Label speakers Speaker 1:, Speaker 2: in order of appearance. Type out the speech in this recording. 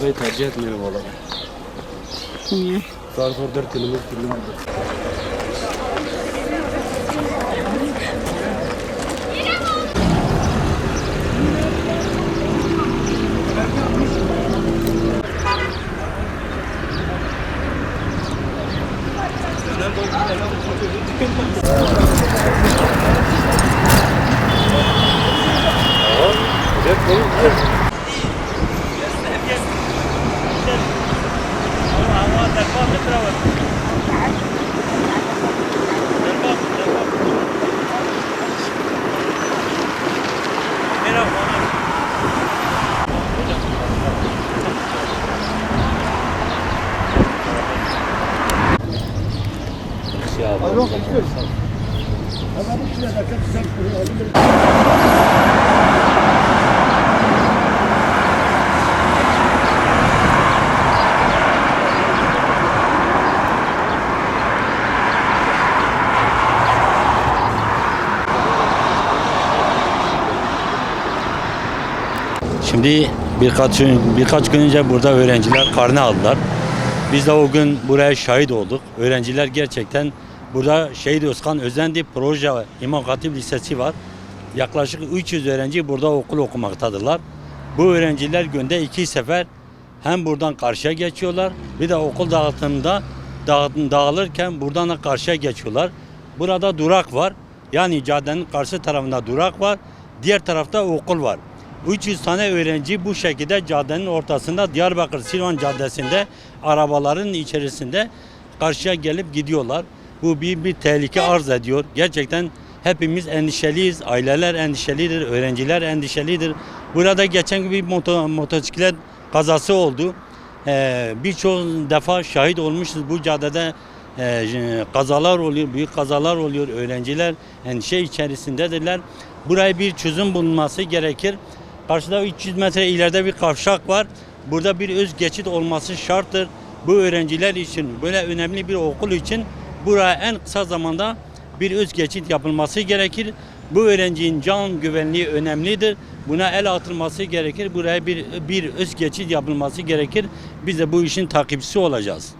Speaker 1: arabayı tercih etmiyorum valla.
Speaker 2: Niye?
Speaker 1: Zar 4 kilometre.
Speaker 3: Şimdi birkaç gün önce burada öğrenciler karne aldılar. Biz de o gün buraya şahit olduk. Öğrenciler gerçekten burada Şehit Özkan Özendi Proje İmam Hatip Lisesi var. Yaklaşık 300 öğrenci burada okul okumaktadırlar. Bu öğrenciler günde 2 sefer hem buradan karşıya geçiyorlar, bir de okul dağılırken buradan da karşıya geçiyorlar. Burada durak var. Yani caddenin karşı tarafında durak var. Diğer tarafta okul var. 300 tane öğrenci bu şekilde caddenin ortasında Diyarbakır-Silvan Caddesi'nde arabaların içerisinde karşıya gelip gidiyorlar. Bu bir tehlike arz ediyor. Gerçekten hepimiz endişeliyiz. Aileler endişelidir, öğrenciler endişelidir. Burada geçen gün bir motosiklet kazası oldu. Birçok defa şahit olmuşuz bu caddede. Kazalar oluyor, büyük kazalar oluyor. Öğrenciler endişe içerisindedirler. Buraya bir çözüm bulunması gerekir. Karşıda 300 metre ileride bir kavşak var. Burada bir öz geçit olması şarttır. Bu öğrenciler için, böyle önemli bir okul için buraya en kısa zamanda bir öz geçit yapılması gerekir. Bu öğrencinin can güvenliği önemlidir. Buna el atılması gerekir. Buraya bir öz geçit yapılması gerekir. Biz de bu işin takipçisi olacağız.